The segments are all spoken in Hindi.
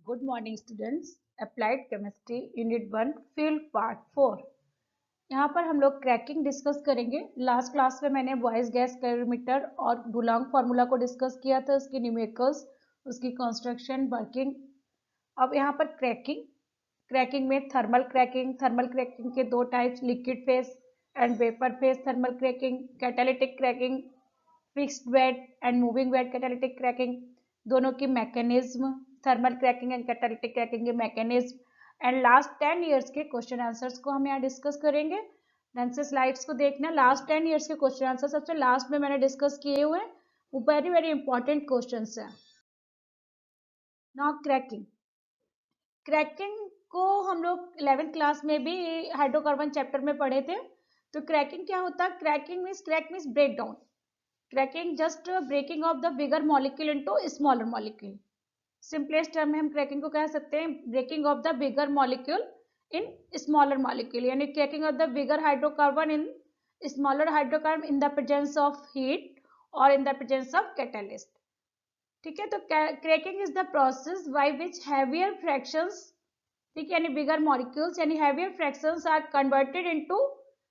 Good morning students. Applied chemistry unit 1 field part 4। यहाँ पर हम लोग क्रैकिंग डिस्कस करेंगे। लास्ट क्लास में मैंने बॉयज गैस कैलोरीमीटर और डुलांग फार्मूला को डिस्कस किया था, उसकी न्यूमेरिकल्स, उसकी कंस्ट्रक्शन, वर्किंग। अब यहाँ पर क्रैकिंग में थर्मल क्रैकिंग के दो types, liquid phase and vapour face thermal cracking, catalytic cracking, fixed bed and moving bed catalytic cracking, दोनों की mechanism, thermal cracking and catalytic cracking के मैकेनिज्म एंड लास्ट 10 इयर्स के क्वेश्चन आंसर्स को हम यहाँ डिस्कस करेंगे। ढंग से स्लाइड्स को देखना। लास्ट 10 इयर्स के क्वेश्चन आंसर सबसे लास्ट में मैंने डिस्कस किए हुए हैं, वो वेरी वेरी इंपॉर्टेंट क्वेश्चन है। नाउ क्रैकिंग को हम लोग 11th क्लास में भी हाइड्रोकार्बन चैप्टर में पढ़े थे। तो क्रैकिंग क्या होता है? Crack means break down. Cracking just breaking off the bigger molecule into smaller molecule. Simplest term में हम क्रैकिंग को कह सकते हैं breaking off the bigger molecule in smaller molecule, यानी cracking off the bigger hydrocarbon in smaller hydrocarbon in the presence of heat और in the presence of catalyst. ठीक है, तो cracking is the process by which heavier fractions, ठीक है, यानी बिगर मॉलिक्यूल्स यानी heavier fractions are converted into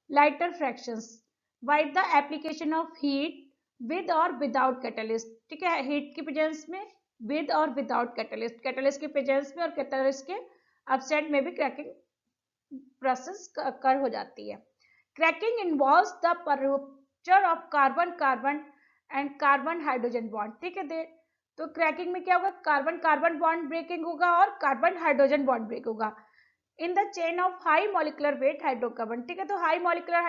lighter fractions by the application of heat with और विदाउट कैटलिस्ट। ठीक है, हीट की प्रेजेंस में, विद और विदाउट कैटलिस्ट, कैटलिस्ट की प्रेजेंस में और कैटलिस्ट के एब्सेंट में भी क्रैकिंग प्रोसेस कर हो जाती है। Cracking involves the rupture of carbon carbon and carbon hydrogen bond. ठीक है, तो क्रैकिंग में क्या होगा? कार्बन कार्बन बॉन्ड ब्रेकिंग होगा और कार्बन हाइड्रोजन बॉन्ड ब्रेक होगा in the chain of high molecular weight hydrocarbon. ठीक है, तो high molecular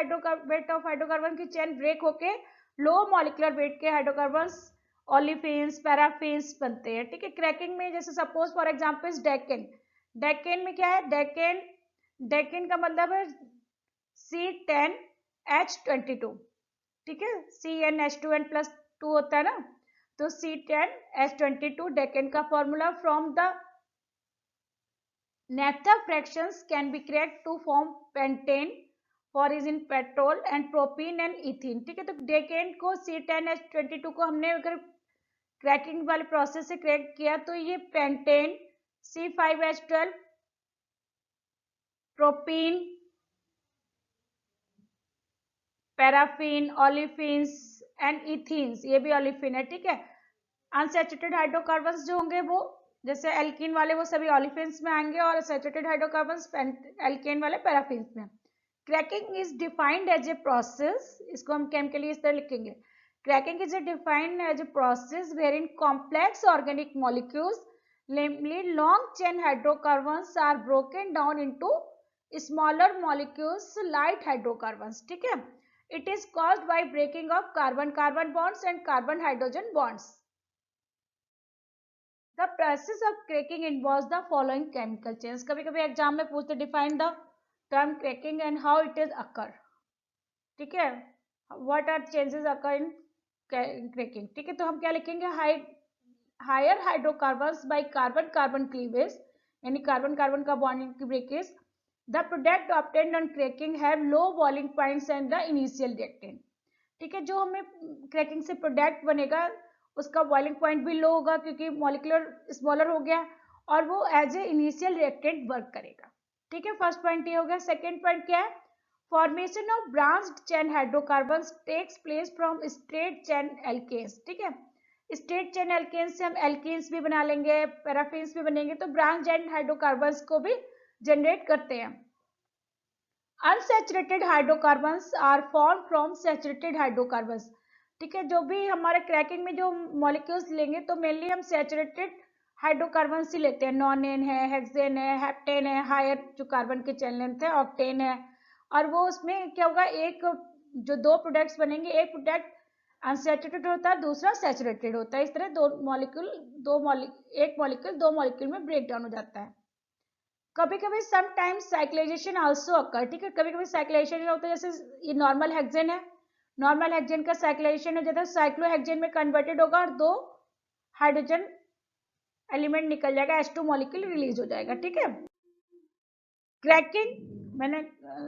weight of hydrocarbon की चेन ब्रेक होके लो मॉलिकुलर वेट के हाइड्रोकार्बन ओलिफिन्स पैराफिन्स बनते हैं। ठीक है, क्रैकिंग में जैसे सपोज फॉर एग्जांपल डेकेन में क्या है? डेकेन का मतलब है C10H22। ठीक है, CnH2n+2 होता है ना, तो C10H22 डेकेन का formula from the naphtha fractions can be cracked to form pentane for is in petrol and propene and ethene। ठीक है, तो डेकेन को C10H22 को हमने अगर क्रैकिंग वाले प्रोसेस से क्रैक किया तो ये pentane, C5H12, propene, paraffin, olefins and ethenes, ये भी ओलिफिन है। ठीक है, अनसैचुरेटेड हाइड्रोकार्बन्स जो होंगे वो जैसे एल्कीन वाले वो सभी ओलिफिन्स में आएंगे और सैचुरेटेड हाइड्रोकार्बन्स एल्केन वाले पैराफिन्स में। Cracking is defined as a process, इसको हम केमिकली इस तरह लिखेंगे, cracking is defined as a process wherein complex organic molecules namely long chain hydrocarbons are broken down into smaller molecules light hydrocarbons। ठीक है, it is caused by breaking of carbon carbon bonds and carbon hydrogen bonds। The process of cracking involves the following chemical changes। कभी कभी एग्जाम में पूछते define the term cracking and how it is occur। ठीक है, what are changes occur in cracking। ठीक है, तो हम क्या लिखेंगे? Higher hydrocarbons by carbon carbon cleavage, यानी कार्बन कार्बन का बॉन्डिंग की breakage. The product obtained on cracking have low boiling points and the initial reactant. ठीक है, जो हमें क्रैकिंग से प्रोडक्ट बनेगा उसका बॉइलिंग पॉइंट भी लो होगा क्योंकि मॉलिक्यूलर स्मॉलर हो गया और वो as a initial reactant work करेगा। ठीक है, फर्स्ट पॉइंट ये हो गया। सेकेंड पॉइंट क्या है? Formation of branched chain hydrocarbons takes place from straight chain alkanes. ठीक है, स्ट्रेट चेन एल्केन्स से हम एल्केन्स भी बना लेंगे, पैराफिन्स भी बनेंगे, तो ब्रांच चेन हाइड्रोकार्बन्स को भी जनरेट करते हैं। Unsaturated hydrocarbons are form from saturated hydrocarbons. ठीक है, जो भी हमारे क्रैकिंग में जो मॉलिक्यूल्स लेंगे तो मेनली हम सैचुरेटेड हाइड्रोकार्बन्स ही लेते हैं। नॉनेन है, हेक्सेन है, हेप्टेन है, हायर जो कार्बन के चेन लेंथ है, ऑक्टेन है, और वो उसमें क्या होगा, एक जो दो प्रोडक्ट्स बनेंगे, एक प्रोडक्ट अनसैचुरेटेड होता है, दूसरा सैचुरेटेड होता है। इस तरह एक मॉलिक्यूल दो मॉलिक्यूल में ब्रेक डाउन हो जाता है। कभी कभी समटाइम्स साइक्लाइजेशन आल्सो अकर। ठीक है, कभी कभी साइक्लाइजेशन होता है, जैसे ये नॉर्मल हेक्सेन है, नॉर्मल हेक्सेन का साइक्लाइजेशन हो जाता है, साइक्लोहेक्सेन में कन्वर्टेड होगा और दो हाइड्रोजन एलिमेंट निकल जाएगा, H2 मॉलिक्यूल रिलीज हो जाएगा। ठीक है, क्रैकिंग मैंने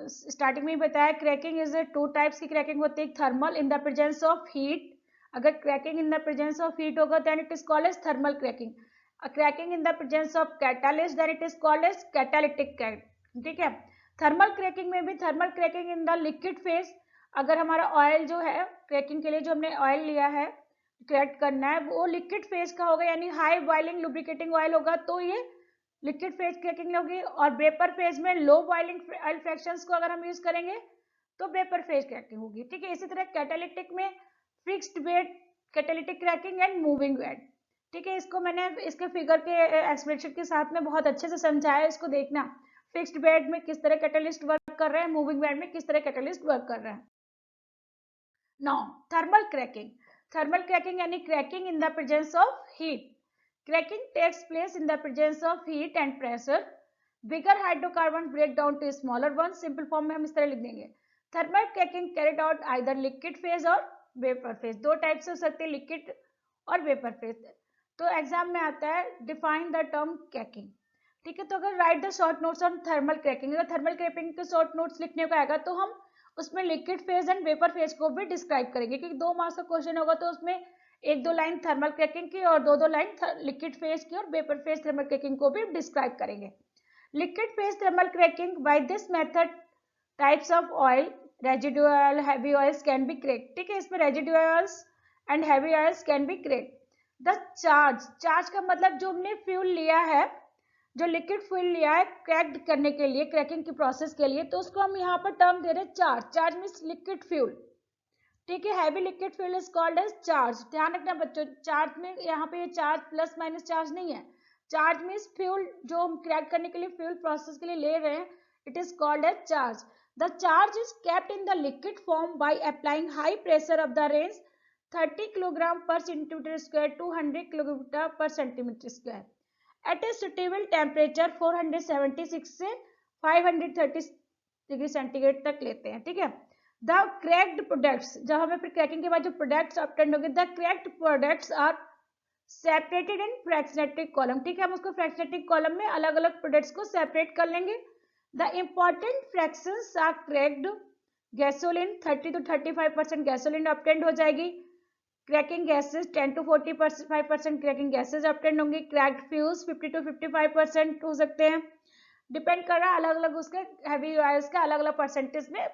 स्टार्टिंग में ही बताया, क्रैकिंग इज टू टाइप्स की क्रैकिंग होती है। Thermal in the presence of heat, अगर cracking in the presence of heat होगा then it is called as thermal cracking. Cracking in the presence of catalyst then it is called as catalytic cracking, ठीक है। थर्मल क्रैकिंग में भी thermal cracking in the liquid phase, अगर हमारा ऑयल जो है क्रैकिंग के लिए जो हमने ऑयल लिया है क्रैक करना है वो लिक्विड फेज का होगा, यानी हाई बॉइलिंग लुब्रिकेटिंग ऑयल होगा तो ये लिक्विड फेज क्रैकिंग होगी। और वेपर फेज में लो बॉइलिंग ऑयल फ्रैक्शंस को अगर हम यूज करेंगे तो वेपर फेज क्रैकिंग होगी, ठीक है। इसी तरह कैटालिटिक में fixed bed catalytic cracking and moving bed, ठीक है। इसको मैंने इसके फिगर के एक्सप्रेशन के साथ में बहुत अच्छे से समझाया, इसको देखना। फिक्स्ड बेड में किस तरह कैटालिस्ट वर्क कर रहे हैं, मूविंग बेड में किस तरह कैटालिस्ट वर्क कर रहे हैं। Now thermal cracking, thermal cracking यानी cracking in the presence of heat. Cracking takes place in the presence of heat and pressure. Bigger hydrocarbon break down to smaller one, simple form में हम इस तरह लिख देंगे। Thermal cracking carried out either liquid phase और वेपर फेज, दो टाइप से हो सकते हैं, लिक्विड और वेपर फेज। तो एग्जाम में आता है डिफाइन द टर्म क्रैकिंग, ठीक है। तो अगर right the short notes on thermal cracking, अगर थर्मल क्रैकिंग के शॉर्ट नोट्स लिखने को आएगा तो हम उसमें liquid phase and vapour phase को भी डिस्क्राइब करेंगे, क्योंकि 2 मार्क्स का क्वेश्चन होगा तो उसमें 1-2 लाइन थर्मल क्रैकिंग की और 2-2 लाइन लिक्विड फेज की और वेपर फेज थर्मल क्रैकिंग को भी डिस्क्राइब करेंगे। Liquid phase thermal cracking, by this method types of oil residual oil heavy oils can be cracked, ठीक है। इसमें residual oils and heavy oils can be cracked. The charge, charge का मतलब जो हमने फ्यूल लिया है, जो लिक्विड फ्यूल लिया है क्रैक्ड करने के लिए, क्रैकिंग की प्रोसेस के लिए, तो उसको हम यहाँ पर टर्म दे रहे हैं charge. Charge means liquid fuel, ठीक है। Heavy liquid fuel is called as charge. ध्यान रखना बच्चों, चार्ज में यहाँ पे चार्ज प्लस माइनस चार्ज नहीं है। चार्ज मीन्स फ्यूल जो हम क्रैक करने के लिए फ्यूल प्रोसेस के लिए ले रहे हैं, it is called as charge. The charge is kept in the liquid form by applying high pressure of the range 30 kilogram पर सेंटीमीटर स्क्वायर टू 100 किलोमीटर पर centimetre square at a suitable temperature 476 से 530 डिग्री सेंटीग्रेड तक लेते हैं, ठीक है। द क्रैक्ड प्रोडक्ट्स, जब हमें फिर क्रैकिंग के बाद जो प्रोडक्ट्स ऑब्टेन्ड होंगे, the cracked products are separated in fractionating column, ठीक है। हम उसको फ्रैक्शनेटिक कॉलम में अलग अलग प्रोडक्ट्स को सेपरेट कर लेंगे। The important fractions are cracked gasoline 30 to 35% gasoline obtained हो जाएगी। Cracking gases 10 to 45% cracking gases obtained होंगी। क्रैक्ड फ्यूल्स 50 to 55% हो सकते हैं, डिपेंड कर रहा है अलग अलग उसके हैवी ऑयल्स का अलग अलग परसेंटेज में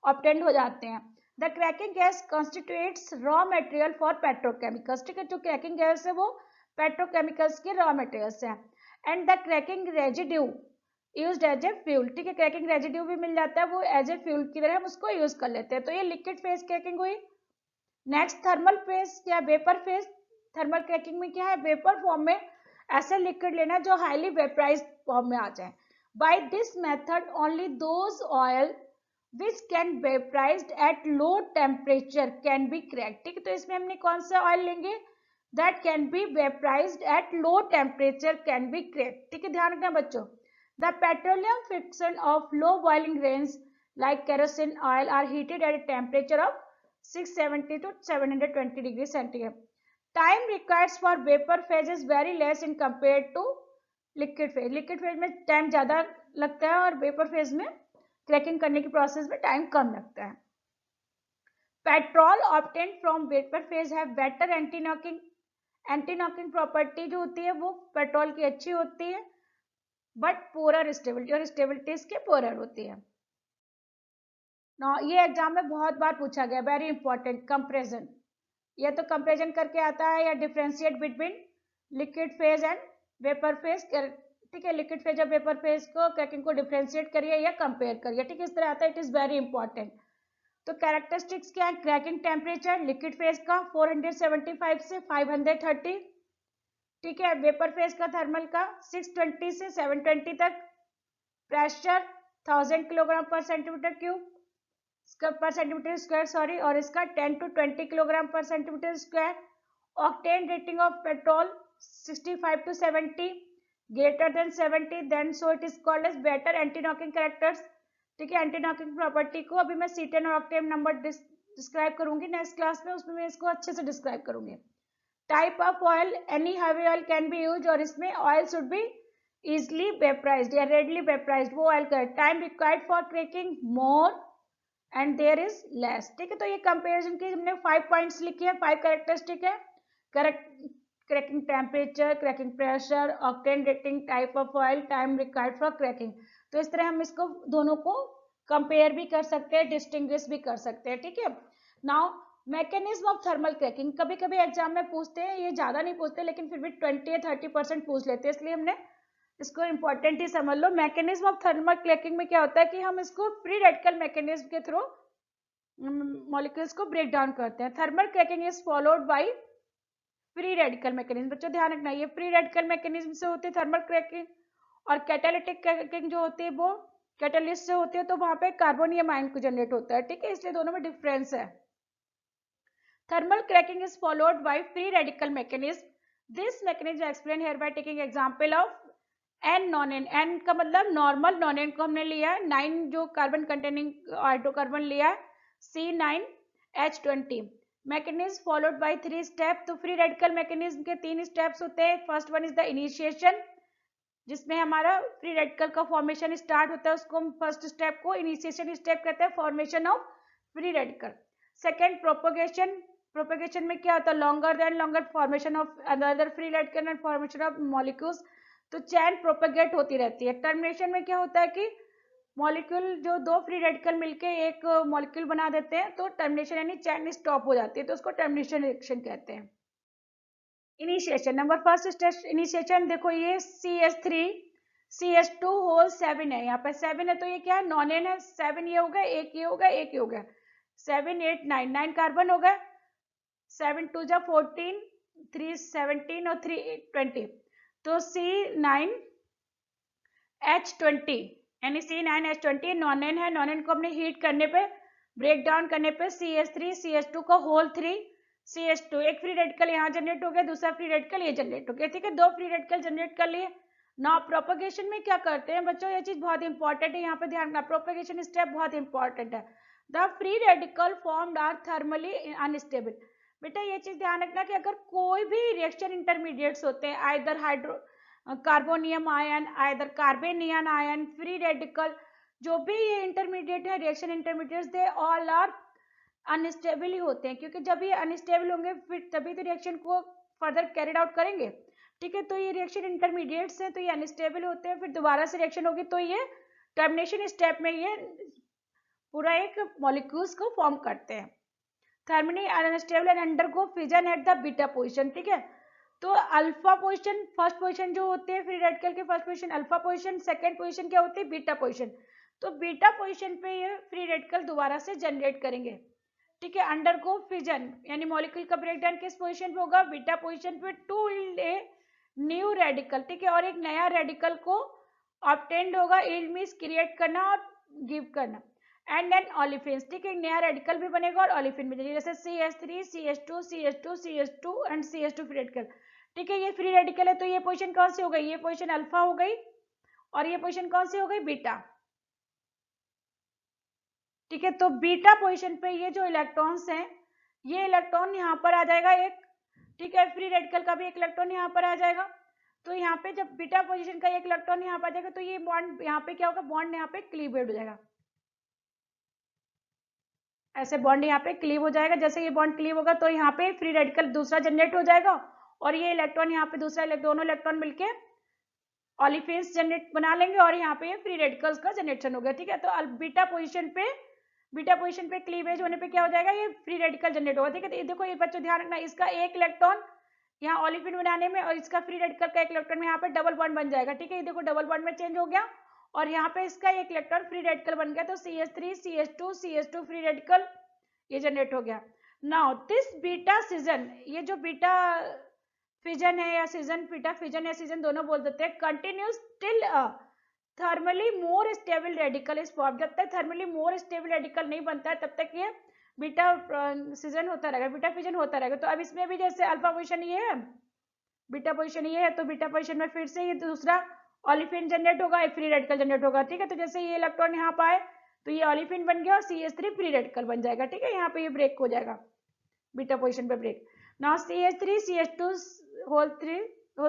ऑब्टेन्ड हो जाते हैं। The cracking gas constitutes raw material for petrochemicals, ठीक है। जो क्रैकिंग गैस है वो पेट्रोकेमिकल्स के रॉ मटेरियल्स है। And the cracking residue used as a fuel, ठीक है। क्रैकिंग रेजिड्यू भी मिल जाता है, वो एज ए फ्यूल की तरह हम उसको यूज कर लेते हैं। तो ये लिक्विड फेज क्रैकिंग हुई। नेक्स्ट थर्मल फेज क्या, वेपर फेज। थर्मल क्रैकिंग में क्या है, वेपर फॉर्म में ऐसे लिक्विड लेना जो हाईली वेपराइज्ड फॉर्म में आ जाए। By this method only those oil which can vaporized at low temperature can be cracked, ठीक है। तो इसमें हमने कौन सा ऑयल लेंगे, that can be vaporized at low temperature can be cracked, ठीक है। ध्यान रखना बच्चों, the petroleum friction of low boiling range like kerosene oil are heated at a temperature of 670 to 720 degree centigrade. Time required for vapor phase is very less in compared to liquid phase. Liquid phase में टाइम ज्यादा लगता है और वेपर फेज में क्रैकिंग करने की प्रोसेस में टाइम कम लगता है। Petrol obtained from vapour phase है better anti knocking, anti knocking property जो होती है वो पेट्रोल की अच्छी होती है, बट पोरर स्टेबिलिटी, और स्टेबिलिटी इसके पोरर होती है। ये एग्जाम में बहुत बार पूछा गया, वेरी इंपॉर्टेंट, कंपेरिजन। ये तो कंपेरिजन करके आता है या differentiate between liquid phase and vapour phase, ठीक है। लिक्विड फेज और वेपर फेज को क्रैकिंग को डिफरेंशिएट करिए या कंपेयर करिए, ठीक है। इस तरह आता है, इट इज वेरी इंपॉर्टेंट। तो कैरेक्टरिस्टिक्स क्या है, क्रैकिंग टेम्परेचर लिक्विड फेज का 475 से 530, ठीक है। वेपर फेज का थर्मल का 620 से 720 तक। प्रेशर 1000 किलोग्राम पर सेंटीमीटर क्यूब पर सेंटीमीटर स्क्वायर, सॉरी, और इसका 10 to 20 किलोग्राम पर centimetre square. Octane rating of petrol 65 to 70, greater than 70, then so it is called as better anti knocking characters, ठीक है। एंटी नॉकिंग प्रॉपर्टी को अभी मैं C10 और ऑक्टेन नंबर डिस्क्राइब करूंगी नेक्स्ट क्लास में, उसमें मैं इसको अच्छे से डिस्क्राइब करूंगी। Type of oil, any heavy oil can be use, और इसमें oil should be easily vaporised या रेडली वेपराइज्ड, वो ऑयल का। Time required for cracking more and there is less, ठीक है। तो ये कंपेरिजन की हमने 5 पॉइंट्स लिखे हैं, 5 कैरेक्टरिस्टिक है। Cracking temperature, cracking pressure, octane rating, type of oil, time required for cracking. तो इस तरह हम इसको दोनों को कंपेयर भी कर सकते हैं, डिस्टिंग्विश भी कर सकते हैं, ठीक है। Now mechanism of thermal cracking, कभी कभी एग्जाम में पूछते हैं, ये ज्यादा नहीं पूछते लेकिन फिर भी 20 या 30% पूछ लेते हैं, इसलिए हमने इसको इंपॉर्टेंट ही समझ लो। मैकेनिज्म ऑफ थर्मल क्रैकिंग में क्या होता है कि हम इसको फ्री रेडिकल मैकेनिज्म के थ्रू मॉलिक्यूल्स को ब्रेक डाउन करते हैं। Thermal cracking is followed by free radical mechanism. बच्चों ध्यान रखना, ये फ्री रेडिकल मैकेनिज्म से होती है थर्मल क्रैकिंग, और कैटालिटिक क्रैकिंग जो होती है वो कैटालिस्ट से होती है, तो वहां पे कार्बोनियम आयन को जनरेट होता है, ठीक है, इसलिए दोनों में डिफरेंस है। Thermal cracking is followed by free radical mechanism. This mechanism explain here by taking example of n non n. N का मतलब नॉर्मल, नॉन एन को हमने लिया है 9 जो कार्बन कंटेनिंग हाइड्रोकार्बन लिया है, C9H20। Mechanism followed by 3 step. तो फ्री रेडिकल मैकेनिज्म के 3 स्टेप्स होते हैं। First one is the initiation, जिसमें हमारा फ्री रेडिकल का फॉर्मेशन स्टार्ट होता है, उसको हम फर्स्ट स्टेप को इनिशिएशन स्टेप कहते हैं, formation of free radical. Second propagation, propagation में क्या होता है, longer than longer formation of another free radical and formation of molecules, तो चैन प्रोपेगेट होती रहती है। टर्मिनेशन में क्या होता है कि मॉलिक्यूल जो 2 फ्री रेडिकल मिलके एक मॉलिक्यूल बना देते हैं, तो टर्मिनेशन यानी चैन स्टॉप हो जाती है, तो उसको टर्मिनेशन रिएक्शन कहते हैं। Initiation, number first step initiation, देखो ये CH3 CH2 होल 7 है, यहाँ पे 7 है, तो ये क्या है, नॉन एन है। 7 ये हो गया, एक ये हो गया, एक ये हो गया, 7 8 9 9 कार्बन हो गए, 7 2 जा 14, 3 17 और 3 20, तो C9H20 यानी C9H20 नॉन एन है। नॉन एन को हमने हीट करने पे, ब्रेक डाउन करने पे CH3 CH2 का होल 3 CH2, एक फ्री रेडिकल यहाँ जनरेट हो गया, दूसरा फ्री रेडिकल ये जनरेट हो गया, ठीक है, 2 फ्री रेडिकल जनरेट कर लिए। नाउ प्रोपेगेशन में क्या करते हैं बच्चों, ये चीज बहुत इंपॉर्टेंट है, यहाँ पे ध्यान रखना, प्रोपेगेशन स्टेप बहुत इंपॉर्टेंट है। The free radical formed are thermally unstable. बेटा ये चीज ध्यान रखना कि अगर कोई भी रिएक्शन इंटरमीडिएट्स होते हैं, either hydro carbonium ion, either carbanion ion, free radical, जो भी ये इंटरमीडिएट है, reaction intermediates, they all are unstable ही होते हैं, क्योंकि जब ये अनस्टेबल होंगे फिर तभी तो रिएक्शन को फर्दर कैरिड आउट करेंगे, ठीक है। तो ये रिएक्शन इंटरमीडिएट्स हैं, तो ये अनस्टेबल होते हैं, फिर दोबारा से रिएक्शन होगी तो ये टर्मिनेशन स्टेप में ये पूरा एक मॉलिक्यूल्स को फॉर्म करते हैं। Thermally unstable and undergo fission at the beta position, ठीक है। तो अल्फा पोजीशन, फर्स्ट पोजीशन जो होते हैं फ्री रेडिकल के, first position alpha position, second position क्या होती है, बीटा पोजीशन। तो बीटा पोजीशन पे ये फ्री रेडिकल दोबारा से जनरेट करेंगे, ठीक है। अंडरगो फिजन यानी मॉलिक्यूल का ब्रेकडाउन किस पोजीशन पे होगा, बीटा पोजीशन पे, टू ए न्यू रेडिकल, ठीक है, और एक नया रेडिकल को ऑब्टेन्ड होगा, इल्ड मींस क्रिएट करना और गिव करना, एंड देन ऑलिफिन्स, ठीक है, नया रेडिकल भी बनेगा और ऑलिफिन भी, जैसे CH3 CH2 CH2 CH2 and CH2 free radical, ठीक है। ये फ्री रेडिकल है, तो ये पोजीशन कौन सी हो गई, ये पोजीशन अल्फा हो गई, और ये पोजीशन कौन सी हो गई, बीटा, ठीक है। तो बीटा पोजीशन पे ये जो इलेक्ट्रॉन्स हैं, ये इलेक्ट्रॉन यहाँ पर आ जाएगा एक, ठीक है, फ्री रेडिकल का भी एक इलेक्ट्रॉन यहाँ पर आ जाएगा। तो यहाँ पे जब बीटा पोजीशन का एक इलेक्ट्रॉन यहाँ पर आ जाएगा, तो ये बॉन्ड यहाँ पे क्या होगा, बॉन्ड यहाँ पे क्लीवेड हो जाएगा, ऐसे बॉन्ड यहाँ पे क्लीव हो जाएगा। जैसे ये बॉन्ड क्लीव होगा तो यहाँ पे फ्री रेडिकल दूसरा जनरेट हो जाएगा, और ये इलेक्ट्रॉन यहाँ पे दूसरा, दोनों इलेक्ट्रॉन मिलके ऑलिफिन्स जनरेट बना लेंगे, और यहाँ पे ये फ्री रेडिकल्स का जनरेशन हो गया, ठीक है। तो बीटा पोजीशन पे क्लीवेज होने पे क्या हो जाएगा, ये फ्री रेडिकल जनरेट होगा, ठीक है। तो देखो ये बच्चों ध्यान रखना, इसका एक इलेक्ट्रॉन यहाँ ऑलिफिन बनाने में, और इसका फ्री रेडिकल का एक इलेक्ट्रॉन में यहाँ पे डबल बॉन्ड बन जाएगा, ठीक है। ये देखो डबल बॉन्ड में चेंज हो गया, और यहाँ पे इसका एक इलेक्ट्रॉन फ्री रेडिकल बन गया, तो CH3 CH2 फ्री रेडिकल ये जनरेट हो गया। नाउ दिस बीटा सिजन, ये जो बीटा फिजन है या सीजन, बीटा फिजन या सीजन दोनों बोल देते हैं, continuous till thermally more stable radical is form. जब तक थर्मली मोर स्टेबल रेडिकल नहीं बनता है तब तक ये बीटा सीजन होता रहेगा, बीटा फिजन होता रहेगा। तो अब इसमें भी जैसे अल्फा पोजीशन ये है, बीटा पोजीशन ये है, तो बीटा पोजीशन में फिर से ये दूसरा ऑलिफिन जनरेट होगा, एक फ्री रेडिकल जनरेट होगा, ठीक है। तो जैसे ये इलेक्ट्रॉन यहाँ पाए तो ये ऑलिफिन बन गया और CH3 फ्री रेडिकल बन जाएगा, ठीक है। यहाँ पे ये ब्रेक हो जाएगा, बीटा पोजीशन पे break. Now CH3 CH2 whole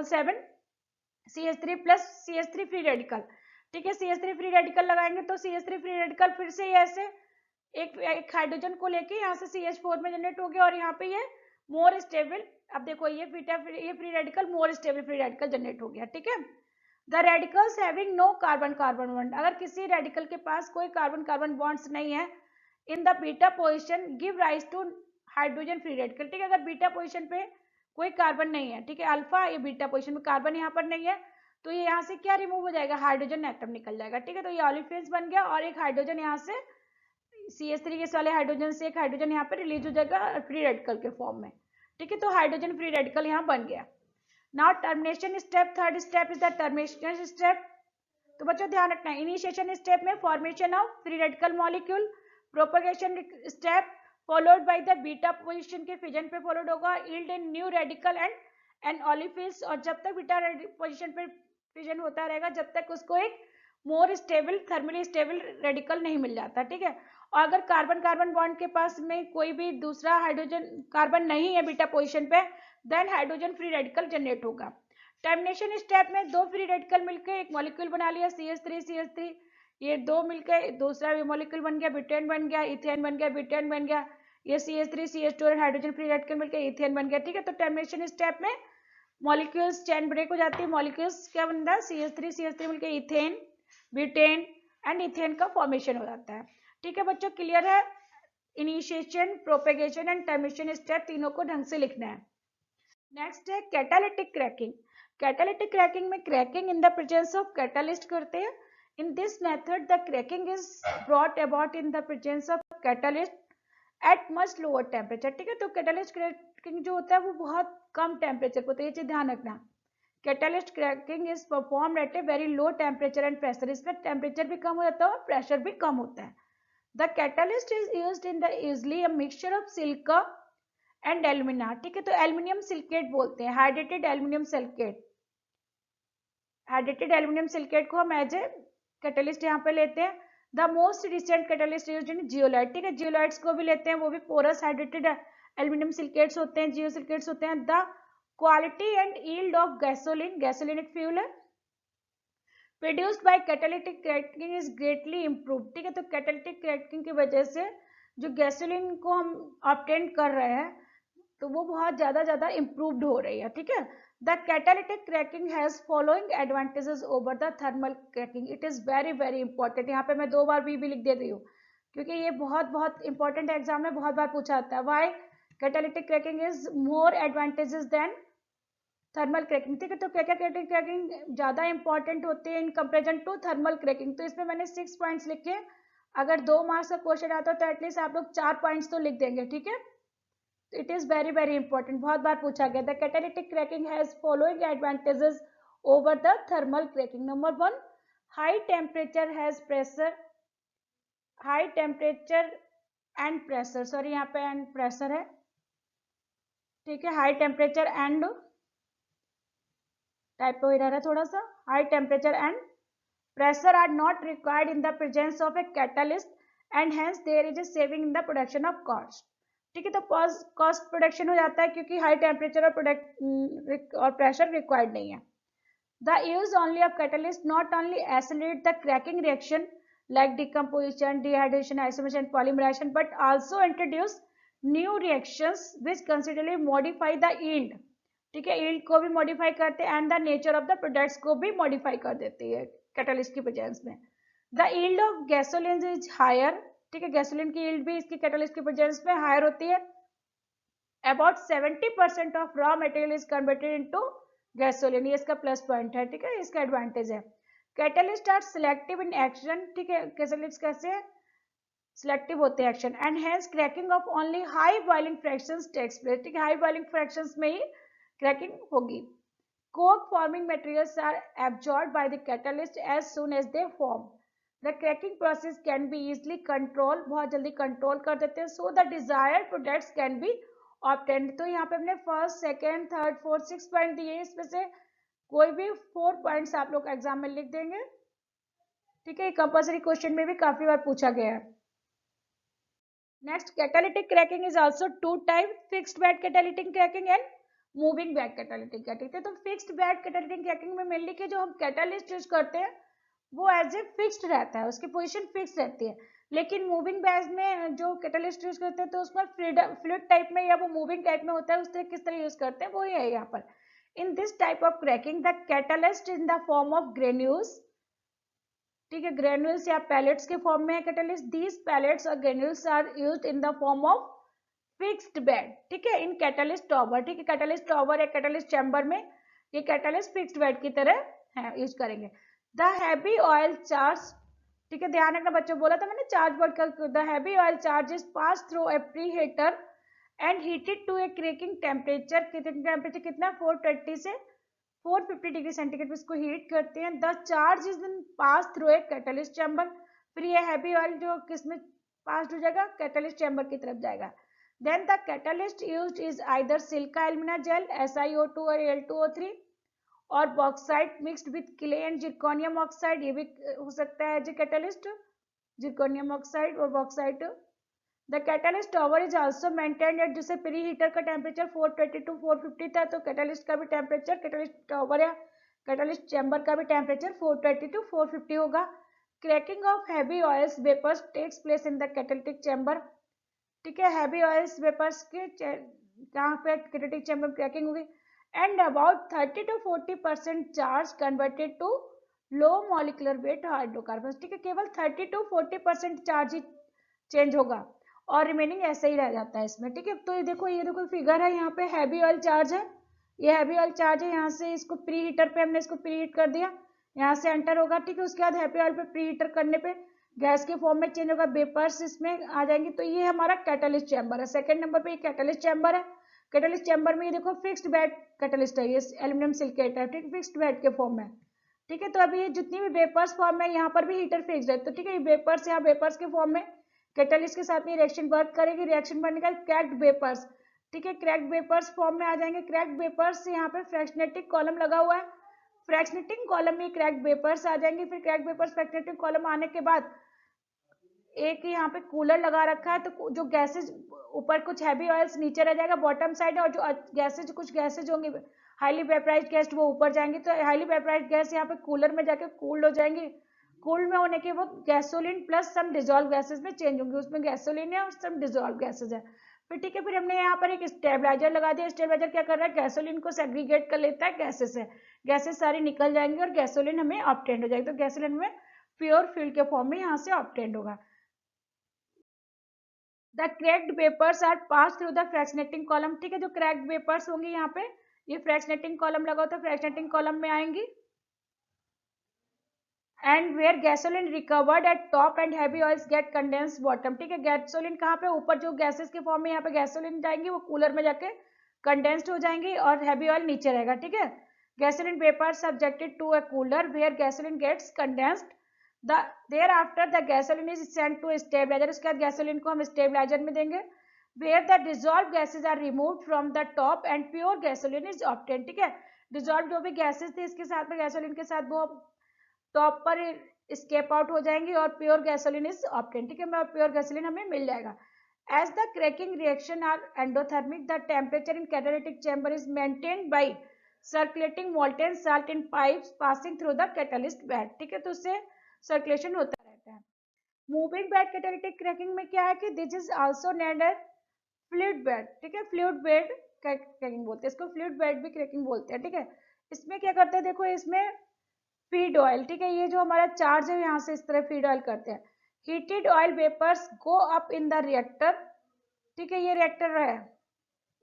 7 CH3 plus CH3 free radical, ठीक है। CH3 फ्री रेडिकल लगाएंगे तो CH3 फ्री रेडिकल फिर से ऐसे एक हाइड्रोजन को लेके यहाँ से CH4 में जनरेट हो गया, और यहाँ पे ये मोर स्टेबल, अब देखो ये free radical more stable free radical generate हो गया, ठीक है। The radicals having no carbon carbon bond, अगर किसी रेडिकल के पास कोई कार्बन कार्बन बॉन्ड्स नहीं है in the beta position give rise to hydrogen free radical, ठीक है। अगर बीटा पोजिशन पे कोई कार्बन नहीं है, ठीक है, अल्फा ये बीटा पोजिशन में कार्बन यहाँ पर नहीं है, तो ये यहाँ से क्या रिमूव हो जाएगा, हाइड्रोजन एटम निकल जाएगा, ठीक है। तो ये ऑलिफेन्स बन गया और एक हाइड्रोजन यहाँ से CH3 के वाले हाइड्रोजन से एक हाइड्रोजन यहाँ पे रिलीज हो जाएगा फ्री रेडिकल के फॉर्म में, ठीक है। तो हाइड्रोजन फ्री रेडिकल यहाँ बन गया। Now termination step, third step is the termination step. तो बच्चों ध्यान रखना, इनिशिएशन स्टेप में formation of free radical molecule, propagation step followed by the beta position के फिजन पे फॉलोड होगा, yield in new radical and olefins, और जब तक बीटा पोजीशन पे फिजन होता रहेगा जब तक उसको एक more stable thermally stable radical नहीं मिल जाता, ठीक है। और अगर कार्बन कार्बन बॉन्ड के पास में कोई भी दूसरा हाइड्रोजन कार्बन नहीं है बीटा पोजीशन पे, then hydrogen free radical generate होगा। टर्मिनेशन स्टेप में दो फ्री रेडिकल मिलकर एक मॉलिक्यूल बना लिया CH3 ये दो मिलकर दूसरा मॉलिक्यूल बन गया, ब्यूटेन बन गया, इथेन बन गया, ब्यूटेन बन गया, ये CH3 CH2 और हाइड्रोजन फ्री रेडिकल मिलकर इथेन बन गया, ठीक है। तो टर्मिनेशन स्टेप में मॉलिक्यूल्स चेन ब्रेक हो जाती है, मॉलिक्यूल्स क्या बनता है CH3 मिलकर इथेन, ब्यूटेन एंड इथेन का फॉर्मेशन हो जाता है, ठीक है। बच्चों क्लियर है, initiation propagation and termination step तीनों को ढंग से लिखना है। नेक्स्ट है कैटालिटिक क्रैकिंग। कैटालिटिक क्रैकिंग में cracking in the presence of catalyst करते हैं। In this method the cracking is brought about in the presence of catalyst eight much lower temperature, ठीक है। तो कैटालिस्ट क्रैकिंग जो होता है वो बहुत कम टेम्परेचर पर होता है, ये चीज ध्यान रखना। Catalyst cracking is perform at a very low temperature and pressure, इसमें टेम्परेचर भी कम हो जाता है और प्रेशर भी कम होता है। The catalyst is used in the easily a mixture of silica and alumina, ठीक है। तो एल्यूमिनियम सिलिकेट बोलते हैं, hydrated aluminium silicate, hydrated aluminium silicate को हम एज ए कैटलिस्ट यहाँ पे लेते हैं। The most recent catalyst used in zeolite, ठीक है, जियोलाइट्स को भी लेते हैं, वो भी पोरस हाइड्रेटेड एल्यूमिनियम सिलिकेट्स होते हैं, जियो सिलिकेट्स होते हैं। The quality and yield of gasoline, gasoline एक फ्यूल है, produced by catalytic cracking is greatly improved, ठीक है। तो कैटालिटिक क्रैकिंग की वजह से जो गैसोलीन को हम ऑब्टेन कर रहे हैं तो वो बहुत ज्यादा इम्प्रूव्ड हो रही है, ठीक है। The catalytic cracking has following advantages over the thermal cracking, it is very important. यहाँ पे मैं 2 बार भी लिख दे रही हूँ क्योंकि ये बहुत इंपॉर्टेंट है, एग्जाम में बहुत बार पूछा जाता है। Why catalytic cracking is more advantages than thermal cracking, ठीक है। तो कैटालिटिक क्रैकिंग ज्यादा इंपॉर्टेंट होती है in comparison to thermal cracking. तो इसमें मैंने 6 पॉइंट्स लिखे, अगर 2 मार्क्स का क्वेश्चन आता है तो एटलीस्ट आप लोग 4 पॉइंट्स तो लिख देंगे, ठीक है। इट इज वेरी इंपॉर्टेंट, बहुत बार पूछा गया। The catalytic cracking has following advantages over the thermal cracking. Number 1, high temperature has pressure, high temperature and pressure, sorry यहाँ पे एंड प्रेशर है, ठीक है। High temperature and typo error है थोड़ा सा, high temperature and pressure are not required in the presence of a catalyst and hence there is a saving in the production of cost, ठीक है। तो कॉस्ट प्रोडक्शन हो जाता है क्योंकि हाई टेम्परेचर और प्रेशर रिक्वायर्ड नहीं है। The use only of catalyst not only accelerate the cracking reaction like decomposition, dehydration, isolation, polymerization, but also introduce new reactions which considerably modify the yield, ठीक है। yield को भी modify करते हैं and the nature of the products को भी modify कर देती है कैटलिस्ट की प्रेजेंस में। The yield of gasoline is higher, ठीक है, गैसोलीन की यील्ड भी इसकी कैटलिस्ट की प्रेजेंस में हायर होती है। About 70% of raw material is converted into gasoline, ये इसका प्लस पॉइंट है, ठीक है, इसका एडवांटेज है। Catalyst are selective in action, ठीक है, कैटलिस्ट कैसे सिलेक्टिव होते हैं action and hence cracking of only high boiling fractions takes place, ठीक है, हाई बॉइलिंग फ्रैक्शंस में ही क्रैकिंग होगी। Coke forming materials are absorbed by the catalyst as soon as they form. The cracking process can be easily controlled, बहुत जल्दी कंट्रोल कर देते हैं, so the desired products can be obtained। तो यहाँ पे हमने first, second, third, fourth, 6 point दिए, इसमें से कोई भी 4 पॉइंट्स आप लोग एग्जाम में लिख देंगे, ठीक है। कंपल्सरी क्वेश्चन में भी काफी बार पूछा गया है। Next, catalytic cracking is also 2 type, fixed bed catalytic cracking and moving back catalytic cracking. तो फिक्स्ड बेड कैटालिटिक क्रैकिंग में मेनली के जो हम कैटालिस्ट यूज करते हैं वो एज ए फिक्स्ड रहता है, उसकी पोजीशन फिक्स रहती है, लेकिन मूविंग बैच में जो कैटलिस्ट यूज करते हैं तो उसमें फ्लूइड टाइप में या वो मूविंग टाइप में होता है, उस तरह किस तरह यूज करते हैं वो है यहाँ पर। In this type of cracking the catalyst in the form of granules, ठीक है, ग्रेन्यूल्स या पैलेट्स के फॉर्म में है कैटलिस्ट। दीज पैलेट्स और granules are used in the form of fixed bed, ठीक है, इन कैटलिस्ट टॉवर, ठीक है, कैटलिस्ट टॉवर या कैटलिस्ट चैम्बर में ये कैटलिस्ट फिक्स्ड बेड की तरह है, यूज करेंगे। द हैवी ऑयल चार्ज, ठीक है, ध्यान रखना बच्चों, बोला था मैंने चार्ज वर्ड का। The heavy oil charge is pass through a preheater and heated to a cracking temperature, temperature कितना 420 से 450 डिग्री सेंटीग्रेड पे इसको हीट करते हैं। The charge is pass through a catalyst chamber, फिर ये हैवी ऑयल जो किसमें पास हो जाएगा, कैटलिस्ट चैम्बर की तरफ जाएगा। Then the catalyst used is either silica alumina gel SiO2 और Al2O3 और bauxite mixed with clay and zirconium oxide, ये भी हो सकता है जो कैटलिस्ट, जिरकोनियम ऑक्साइड और bauxite. The catalyst tower is also maintained at, जैसे प्री हीटर का टेम्परेचर 420 टू 450 था, तो कैटलिस्ट का भी टेम्परेचर, कैटलिस्ट टॉवर या कैटलिस्ट चैम्बर का भी टेम्परेचर 420 टू 450 होगा। Cracking of heavy oils vapours takes place in the catalytic chamber, ठीक है, हैवी ऑयल्स वेपर्स के कहाँ पे कैटलिटिक चैम्बर में क्रैकिंग होगी। And about 30 to 40% charge converted to low molecular weight hydrocarbon, ठीक है, केवल 30 टू 40% चार्ज ही चेंज होगा और रिमेनिंग ऐसे ही रह जाता है इसमें, ठीक है। तो ये देखो फिगर है, यहाँ पे हैवी ऑयल चार्ज है, ये हैवी ऑयल चार्ज है, यहाँ से इसको प्री हीटर पे हमने इसको प्री हीट कर दिया, यहाँ से एंटर होगा, ठीक है। उसके बाद हैवी ऑयल पे प्री हीटर करने पे गैस के फॉर्म में चेंज होगा, वेपर्स इसमें आ जाएंगे, तो ये हमारा कैटलिस्ट चैम्बर है। सेकंड नंबर पे ये कैटलिस्ट चैम्बर है। कैटलिस्ट चैम्बर में ये देखो फिक्स्ड बेड कैटलिस्ट है, ये एल्यूमिनियम सिलिकेट है, ठीक, फिक्स्ड बेड के फॉर्म में, ठीक है। तो अभी ये जितनी भी वेपर्स फॉर्म है, यहाँ पर भी हीटर फिक्स्ड है, तो ठीक है, ये वेपर्स यहाँ वेपर्स के फॉर्म में कैटलिस्ट के साथ में रिएक्शन वर्क करेगी, रिएक्शन बनने का क्रैक्ड वेपर्स, ठीक है, क्रैक्ड वेपर्स फॉर्म में आ जाएंगे। क्रैक्ड वेपर्स यहाँ पे फ्रैक्शनेटिंग कॉलम लगा हुआ है, फ्रैक्शनेटिंग कॉलम में क्रैक्ड वेपर्स आ जाएंगे। फिर क्रैक्ड वेपर्स फ्रैक्शनेटिंग कॉलम आने के बाद एक यहाँ पे कूलर लगा रखा है, तो जो गैसेज ऊपर कुछ हैवी ऑयल्स नीचे रह जाएगा बॉटम साइड, और जो गैसेज कुछ गैसेज होंगी हाईली वेपराइज्ड गैस वो ऊपर जाएंगी, तो हाईली वेपराइज्ड गैस यहाँ पे कूलर में जाके कूल्ड हो जाएंगी। कूल्ड में होने के वो गैसोलिन प्लस सम डिजोल्व गैसेज में चेंज होंगी, उसमें गैसोलिन है और सम डिजोल्व गैसेज है। फिर ठीक है, फिर हमने यहाँ पर एक स्टेबलाइजर लगा दिया। स्टेबलाइजर क्या कर रहा है, गैसोलिन को सेग्रीगेट कर लेता है गैसेज से, गैसेज सारी निकल जाएंगी और गैसोलिन हमें ऑब्टेंड हो जाएगी, तो गैसोलिन में प्योर फ्यूल के फॉर्म में यहाँ से ऑब्टेंड होगा। The cracked vapours are pass through the fractionating column, ठीक है, जो क्रैक्ड वेपर्स होंगी यहाँ पे ये फ्रैक्शनेटिंग कॉलम लगा होता है, फ्रैक्शनेटिंग कॉलम में आएंगी। And where gasoline recovered at top and heavy oils get condense bottom, ठीक है, गैसोलिन कहाँ पे, ऊपर जो गैसेस के फॉर्म में यहाँ पे गैसोलिन जाएंगी वो कूलर में जाके कंडेंस्ड हो जाएंगी और हैवी ऑयल नीचे रहेगा, ठीक है। Gasoline vapour subjected to a cooler where gasoline gets condensed, thereafter the gasoline is sent to stabilizer, उसके बाद गैसोलिन को हम स्टेबलाइजर में देंगे, where the dissolved gases are removed from the top and pure gasoline is obtained, ठीक है। डिजॉल्व जो भी गैसेस थे इसके साथ में गैसोलिन के साथ वो टॉप पर स्केप आउट हो जाएंगी और प्योर गैसोलिन इज ऑब्टेन, ठीक है, प्योर गैसोलिन हमें मिल जाएगा। As the cracking reaction are endothermic the temperature in catalytic chamber is maintained by circulating molten salt in pipes passing through the catalyst bed, ठीक है, तो उससे सर्कुलेशन होता रहता है। मूविंग बेड कैटालिटिक क्रैकिंग में क्या है कि this is also named as fluid bed, ठीक है, फ्लूइड बेड क्रैकिंग बोलते हैं इसको, फ्लूइड बेड भी क्रैकिंग बोलते हैं, ठीक है। इसमें क्या करते हैं, देखो इसमें फीड ऑयल, ठीक है, ये जो हमारा चार्ज है यहाँ से इस तरह फीड ऑयल करते हैं। Heated oil vapours go up in the reactor, ठीक है, ये रिएक्टर है,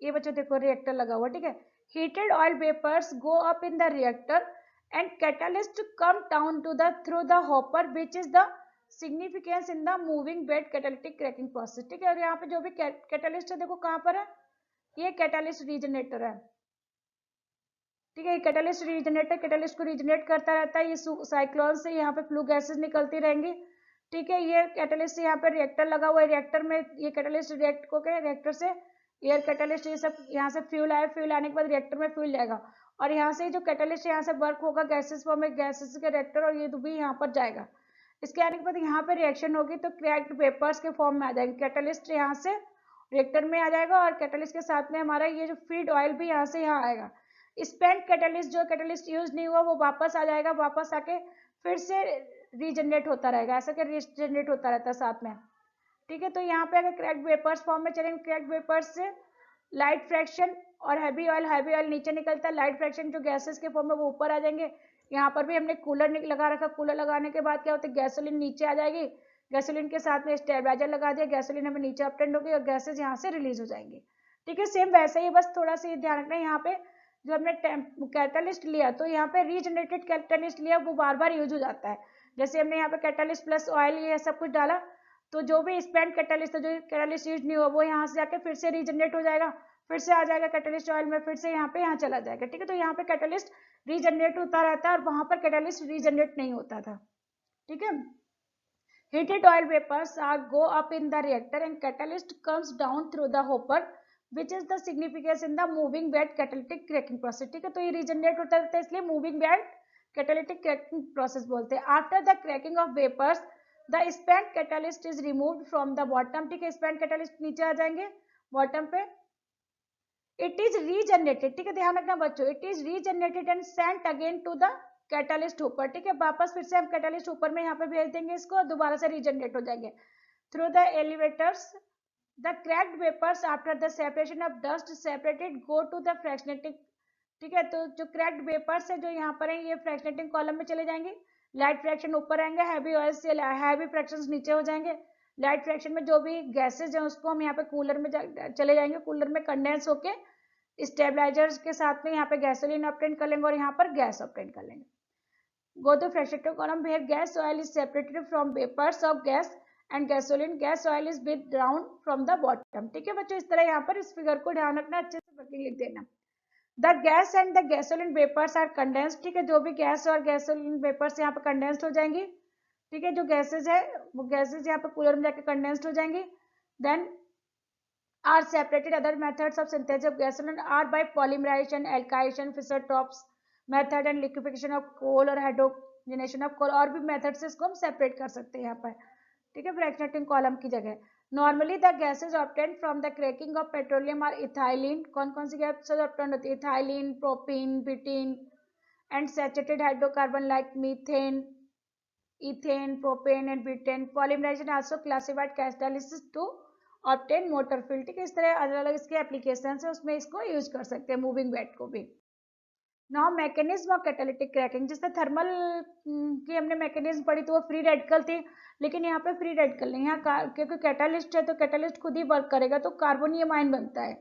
ये बच्चों देखो रिएक्टर लगा हुआ, ठीक है। Heated oil vapours go up in the reactor and catalyst come down to the through the hopper which is the significance in the moving bed catalytic cracking process, ठीक है। और यहाँ पे जो भी कैटलिस्ट है देखो कहाँ पर है, ये कैटलिस्ट रीजनरेटर है, ठीक है, कैटलिस्ट रीजनरेटर कैटलिस्ट को रीजनरेट करता रहता है, ये साइक्लोन से यहाँ पे फ्लू गैसेस निकलती रहेंगी, ठीक है। ये कैटलिस्ट यहाँ पे रिएक्टर लगा हुआ है, रिएक्टर में ये कैटलिस्ट रिएक्ट को क्या रिएक्टर से एयर कैटलिस्ट ये सब यहाँ से फ्यूल आए, फ्यूल आने के बाद रिएक्टर में फ्यूल जाएगा और यहाँ से जो कैटलिस्ट यहाँ से वर्क होगा गैसेस फॉर्म में गैसेस के रिएक्टर और ये भी यहाँ पर जाएगा। इसके आने के बाद यहाँ पे रिएक्शन होगी तो क्रैक्ड वेपर्स के फॉर्म में आ जाएंगे, कैटलिस्ट यहाँ से रिएक्टर में आ जाएगा और कैटलिस्ट के साथ में हमारा ये जो फीड ऑयल भी यहाँ से यहाँ आएगा। स्पेंट कैटलिस्ट, जो कैटलिस्ट यूज नहीं हुआ वो वापस आ जाएगा, वापस आके फिर से रीजनरेट होता रहेगा, ऐसा कि रीजनरेट होता रहता है साथ में, ठीक है। तो यहाँ पे अगर क्रैक्ड वेपर्स फॉर्म में चलेंगे, क्रैक्ड वेपर्स से लाइट फ्रैक्शन और हैवी ऑयल नीचे निकलता है, लाइट फ्रैक्शन जो गैसेस के फॉर्म में वो ऊपर आ जाएंगे। यहाँ पर भी हमने कूलर लगा रखा, कूलर लगाने के बाद क्या होता है, गैसोलीन नीचे आ जाएगी, गैसोलीन के साथ में स्टेबलाइजर लगा दिया, गैसोलीन हमें नीचे अपटेंड होगी और गैसेज यहाँ से रिलीज हो जाएंगे, ठीक है। सेम वैसे ही, बस थोड़ा सा ध्यान रखना है, यहाँ पे जो हमने कैटलिस्ट लिया तो यहाँ पे रीजनरेटेड कैटलिस्ट लिया वो बार बार यूज हो जाता है। जैसे हमने यहाँ पे कैटलिस्ट प्लस ऑयल ये सब कुछ डाला, तो जो भी स्पेंट कैटलिस्ट जो कैटलिस्ट यूज नहीं हुआ वो यहाँ से जाके फिर से रीजनरेट हो जाएगा, फिर से आ जाएगा कैटलिस्ट ऑयल में, फिर से यहाँ पे यहाँ चला जाएगा, ठीक है। तो यहाँ पे कैटलिस्ट रीजनरेट होता रहता है और वहां पर कैटलिस्ट रीजनरेट नहीं होता था, ठीक है। Heated oil vapors are go up in the reactor and catalyst comes down through the hopper, which is the significance in the moving bed catalytic cracking process, ठीक है। तो ये रीजनरेट होता रहता है इसलिए moving bed catalytic cracking process बोलते हैं। After the cracking of vapours the spent catalyst is removed from the bottom, ठीक है। स्पेंट कैटलिस्ट नीचे आ जाएंगे बॉटम पे। इट इज रीजनरेटेड, ठीक है, ध्यान रखना बच्चों, it is regenerated and sent again to the catalyst ऊपर, ठीक है। वापस फिर से हम कैटलिस्ट ऊपर में यहाँ पे भेज देंगे इसको, दोबारा से रीजनरेट हो जाएंगे through the elevators. The cracked vapours after the separation of dust separated go to the fractionating, ठीक है। तो जो क्रैक्ड वेपर्स है जो यहाँ पर है ये फ्रैक्शनेटिंग कॉलम में चले जाएंगे, लाइट फ्रैक्शन ऊपर आएंगे, हैवी ऑयल से हैवी फ्रैक्शंस नीचे हो जाएंगे। लाइट फ्रैक्शन में जो भी गैसेज है उसको हम यहाँ पे कूलर में चले जाएंगे, कूलर में कंडेंस होके स्टेबलाइजर्स के साथ में यहाँ पे गैसोलीन ऑब्टेन कर लेंगे और यहाँ पर गैस ऑब्टेन कर लेंगे। Go to fractionated column where gas oil is separated from vapors of gas and gasoline. Gas oil is bit down from the bottom, ठीक है बच्चों। इस तरह यहाँ पर इस फिगर को ध्यान रखना, अच्छे से वर्किंग लिख देना। The gas and the gasoline vapors are condensed, ठीक है। जो भी गैस और गैसोलीन वेपर्स यहाँ पे कंडेंस्ड हो जाएंगी, ठीक है। जो गैसेज है वो गैसेज यहाँ पे कूलर में जाके कंडेंस्ड हो जाएंगी। Then are separated. Other methods of synthesis of gasoline are by polymerization, alkylation, Fischer-Tropsch method and liquefaction of coal और हाइड्रोजनेशन ऑफ कोल, और भी मेथड से इसको हम सेपरेट कर सकते हैं यहाँ पर, ठीक है, फ्रैक्शनेटिंग कॉलम की जगह। Normally the gases obtained from the cracking of petroleum और इथाइलिन, कौन कौन सी गैसेज ऑब्टेन्ड होती है, ethylene, propene, butane and saturated hydrocarbon like methane, ethane, propane and butane. Polymerisation also classified catalysis to obtain motor fuel, ठीक है। इस तरह अलग अलग इसके एप्लीकेशन है, उसमें इसको यूज कर सकते हैं मूविंग बेड को भी। Now mechanism of catalytic cracking, जिससे थर्मल की हमने मैकेनिज्म पढ़ी तो वो फ्री रेडिकल थी, लेकिन यहाँ पे फ्री रेडिकल नहीं, यहाँ क्योंकि कैटालिस्ट है तो कैटालिस्ट खुद ही वर्क करेगा तो कार्बोनियम आयन बनता है,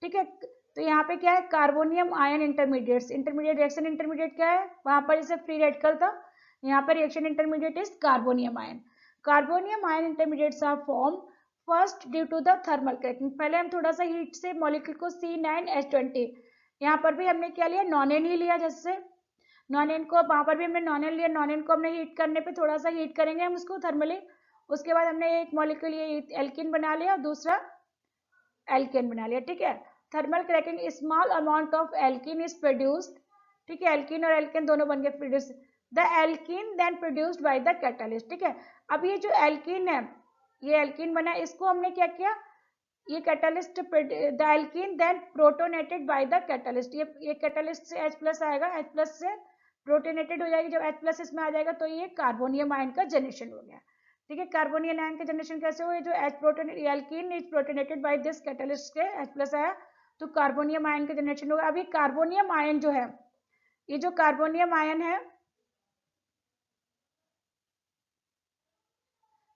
ठीक है। तो यहाँ पे क्या है, carbonium ion intermediates, intermediate reaction intermediate क्या है, वहां पर जैसे फ्री रेडिकल था, यहाँ पर reaction intermediate is carbonium ion. Carbonium ion intermediates are form first due to the thermal cracking. पहले हम थोड़ा सा हीट से मॉलिक्यूल को C9H20, यहाँ पर भी हमने क्या लिया, नॉनेन ही लिया, जैसे नॉनेन को वहां पर भी हमने नॉनेन लिया, नॉनेन को हमने हीट करने पे थोड़ा सा हीट करेंगे हम उसको थर्मली, उसके बाद हमने एक मॉलिक्यूल ये एल्किन बना लिया और दूसरा एल्केन बना लिया, ठीक है। Thermal cracking small amount of alkene is produced, ठीक है, एल्किन और एल्केन दोनों बन गए produce, the alkene then produced by the catalyst, ठीक है। अब ये जो एल्किन है, ये एल्किन बना, इसको हमने क्या किया, ये catalyst the alkene then protonated by the catalyst, ये कैटालिस्ट से H+ आएगा, H+ से प्रोटोनेटेड हो जाएगी, जब H+ इसमें आ जाएगा तो ये कार्बोनियम आयन का जनरेशन हो गया, ठीक है। कार्बोनियम आयन का जनरेशन कैसे हुआ, जो alkene is protonated by this catalyst के H+ आया तो कार्बोनियम आयन का जनरेशन होगा। अभी कार्बोनियम आयन जो है, ये जो कार्बोनियम आयन है,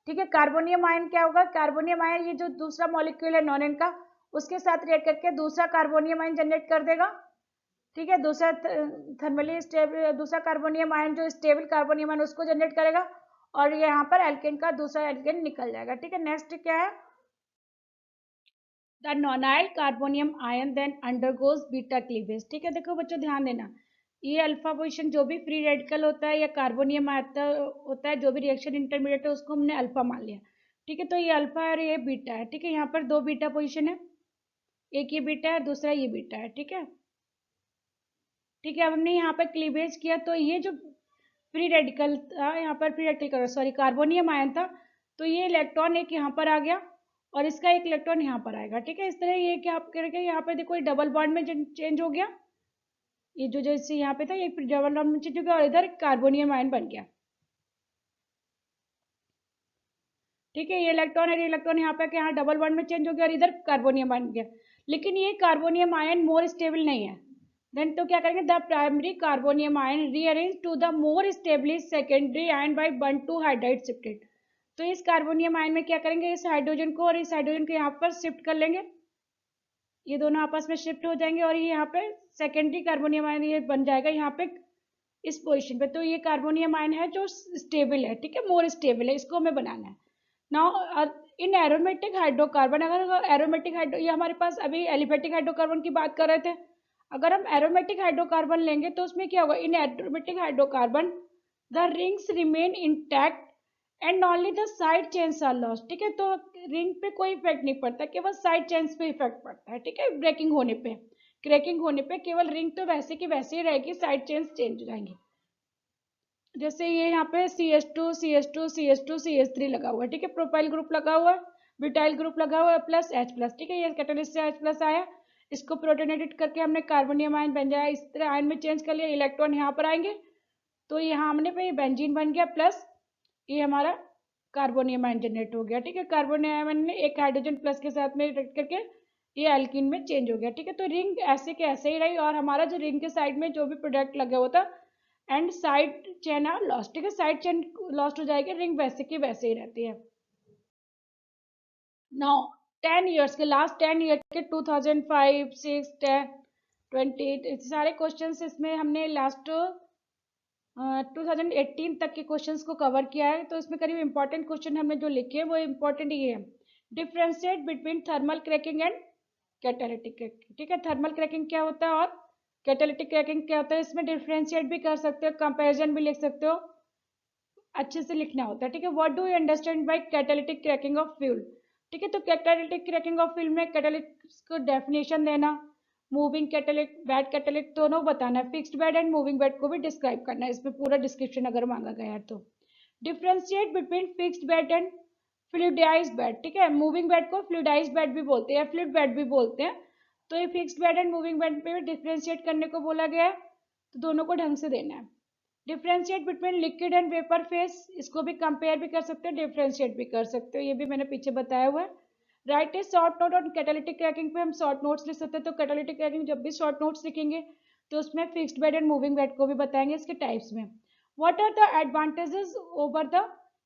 ठीक है, कार्बोनियम आयन क्या होगा, कार्बोनियम आयन ये जो दूसरा मॉलिक्यूल है नॉनेन का, उसके साथ रिएक्ट करके दूसरा कार्बोनियम आयन जनरेट कर देगा, ठीक है। दूसरा थर्मली स्टेबल दूसरा कार्बोनियम आयन जो स्टेबल कार्बोनियम आयन उसको जनरेट करेगा और ये यहाँ पर एल्केन का दूसरा एल्केन निकल जाएगा, ठीक है। नेक्स्ट क्या है, the nonyl carbonium ion then undergoes beta cleavage, ठीक है। देखो बच्चों ध्यान देना, ये अल्फा पोजीशन जो भी फ्री रेडिकल होता है या कार्बोनियम होता है, जो भी रिएक्शन इंटरमीडिएट है उसको हमने अल्फा मान लिया, ठीक है। तो ये अल्फा है और ये बीटा है, ठीक है। यहाँ पर दो बीटा पोजीशन है, एक ये बीटा है दूसरा ये बीटा है, ठीक है, ठीक है। अब हमने यहाँ पर क्लीवेज किया तो ये जो फ्री रेडिकल था, यहाँ पर free radical sorry carbonium ion था, तो ये इलेक्ट्रॉन एक यहाँ पर आ गया और इसका एक इलेक्ट्रॉन यहाँ पर आएगा, ठीक है। इस तरह ये क्या आप करेंगे, यहाँ पर देखो डबल बॉन्ड में चेंज हो गया, ये जो जैसे यहाँ पे था ये डबल बॉन्ड में चेंज हो गया और इधर कार्बोनियम आयन बन गया। ठीक है, ये इलेक्ट्रॉन है, इलेक्ट्रॉन यहाँ पे यहाँ डबल बॉन्ड में चेंज हो गया और इधर कार्बोनियम बन गया। लेकिन ये कार्बोनियम आयन मोर स्टेबल नहीं है। देन तो क्या करेंगे, the primary carbonium ion rearrange to the more stablish secondary ion by bond to hydride shifted. तो इस कार्बोनियम आयन में क्या करेंगे, इस हाइड्रोजन को और इस हाइड्रोजन को यहाँ पर शिफ्ट कर लेंगे, ये दोनों आपस में शिफ्ट हो जाएंगे और ये यहाँ पे सेकेंडरी कार्बोनियम आयन ये बन जाएगा यहाँ पे इस पोजीशन पे। तो ये कार्बोनियम आयन है जो स्टेबल है, ठीक है, मोर स्टेबल है, इसको हमें बनाना है। नाउ इन एरोमेटिक हाइड्रोकार्बन, अगर एरोमेटिक हाइड्रो, ये हमारे पास अभी एलिफेटिक हाइड्रोकार्बन की बात कर रहे थे, अगर हम एरोमेटिक हाइड्रोकार्बन लेंगे तो उसमें क्या होगा, in aromatic hydrocarbon the rings remain intact and only the side chains are lost. ठीक है, तो रिंग पे कोई इफेक्ट नहीं पड़ता, केवल साइड चेन्स पे इफेक्ट पड़ता है। ठीक है, ब्रेकिंग होने पे, क्रैकिंग होने पे केवल रिंग तो वैसे की वैसे ही रहेगी, साइड चेन्स चेंज हो जाएंगी। जैसे ये यहाँ पे CH2 CH2 CH2 CH3 लगा हुआ है, ठीक है, प्रोपाइल ग्रुप लगा हुआ है, ब्यूटाइल ग्रुप लगा हुआ है प्लस H+। ठीक है, ये कैटालिस्ट से H+ आया, इसको प्रोटोनेटेड करके हमने कार्बोनियम आयन बन जाए, इस तरह आयन में चेंज कर लिया, इलेक्ट्रॉन यहाँ पर आएंगे तो यहाँ हमने पे बेंजीन बन गया प्लस ये हमारा कार्बोनियम आयन जनरेट हो गया। ठीक है, कार्बोनियम आयन ने एक हाइड्रोजन प्लस के साथ में रिएक्ट करके ये एल्कीन में चेंज हो गया। ठीक है, तो रिंग ऐसे के ऐसे ही रही और हमारा जो रिंग के साइड में जो भी प्रोडक्ट लगा हुआ था and side chain are lost. ठीक है, साइड चेन लॉस्ट हो जाएगी, रिंग वैसे की वैसे ही रहती है। नाउ 10 ईयर्स के, लास्ट 10 ईयर के 2005 6 10 20 सारे क्वेश्चंस इसमें हमने लास्ट 2018 तक के क्वेश्चंस को कवर किया है। तो इसमें करीब इंपॉर्टेंट क्वेश्चन हमने जो लिखे हैं वो इंपॉर्टेंट ये है, differentiate between thermal cracking and catalytic cracking. ठीक है, थर्मल क्रैकिंग क्या होता है और कैटालिटिक क्रैकिंग क्या होता है, इसमें डिफ्रेंशिएट भी कर सकते हो, कंपैरिजन भी लिख सकते हो, अच्छे से लिखना होता है। ठीक है, what do you understand by catalytic cracking of fuel. ठीक है, तो कैटालिटिक क्रैकिंग ऑफ फ्यूल में कैटालिटिक को डेफिनेशन देना, मूविंग कैटालिक बेड कैटालिक दोनों बताना है, fixed bed and moving bed को भी डिस्क्राइब करना है, इसमें पूरा डिस्क्रिप्शन अगर मांगा गया है तो। Differentiate between fixed bed and fluidized bed. ठीक है, मूविंग बेड को फ्लूइडाइज्ड बेड भी बोलते हैं, फ्लूइड बेड भी बोलते हैं। तो ये fixed bed and moving bed पे डिफ्रेंशिएट करने को बोला गया है, तो दोनों को ढंग से देना है। Differentiate between liquid and vapour face, इसको भी कंपेयर भी कर सकते हो, डिफ्रेंशिएट भी कर सकते हो, ये भी मैंने पीछे बताया हुआ है। Right A short note on catalytic cracking पे हम शॉर्ट नोट्स लिख सकते हैं। तो कैटालिटिक क्रैकिंग जब भी शॉर्ट नोट्स लिखेंगे तो उसमें fixed bed and moving bed को भी बताएंगे इसके टाइप्स में। What are the advantages over the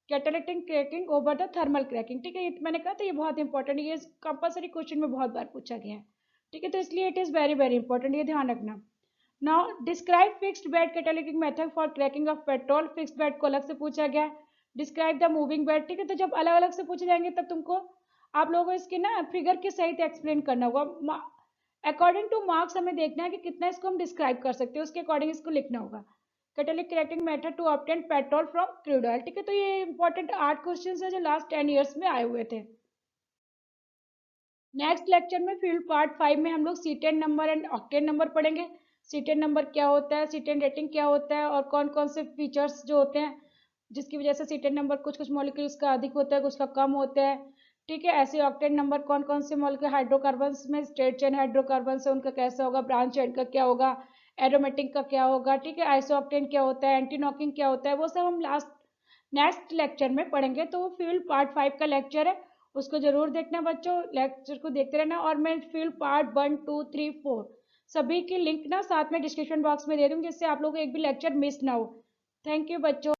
catalytic cracking over the thermal cracking. ठीक है, ये मैंने कहा था ये बहुत इंपॉर्टेंट है, ये कंपल्सरी क्वेश्चन में बहुत बार पूछा गया है। ठीक है, तो इसलिए it is very very important, ये ध्यान रखना। Now describe fixed bed catalytic method for cracking of petrol, fixed bed को अलग से पूछा गया है। Describe the moving bed. ठीक है, तो जब अलग अलग से पूछे जाएंगे तब तुमको आप लोगों को इसके ना फिगर के सहित एक्सप्लेन करना होगा। अकॉर्डिंग टू मार्क्स हमें देखना है कि कितना इसको हम डिस्क्राइब कर सकते हैं, उसके अकॉर्डिंग इसको लिखना होगा। Catalytic cracking method to obtain petrol from crude oil. ठीक है, तो ये इंपॉर्टेंट 8 क्वेश्चन है जो लास्ट 10 ईयर्स में आए हुए थे। नेक्स्ट लेक्चर में फ्यूल पार्ट 5 में हम लोग C10 number and octane number पढ़ेंगे। C10 नंबर क्या होता है, C10 रेटिंग क्या होता है और कौन कौन से फीचर्स जो होते हैं जिसकी वजह से C10 नंबर कुछ कुछ मॉलिक्यूल्स का अधिक होता है, कुछ का कम होता है। ठीक है, ऐसे ऑक्टेन नंबर कौन कौन से मॉलिक्यूल हाइड्रोकार्बन्स में स्ट्रेट चेन हाइड्रोकार्बन्स है उनका कैसा होगा, ब्रांच चेन का क्या होगा, एरोमेटिक का क्या होगा। ठीक है, आइसोऑक्टेन क्या होता है, एंटी नॉकिंग क्या होता है, वो सब हम नेक्स्ट लेक्चर में पढ़ेंगे। तो वो फ्यूल पार्ट 5 का लेक्चर है, उसको जरूर देखना बच्चों, लेक्चर को देखते रहना। और मैं फ्यूल पार्ट 1 2 3 4 सभी की लिंक ना साथ में डिस्क्रिप्शन बॉक्स में दे दूंगी जिससे आप लोगों को एक भी लेक्चर मिस ना हो। थैंक यू बच्चों।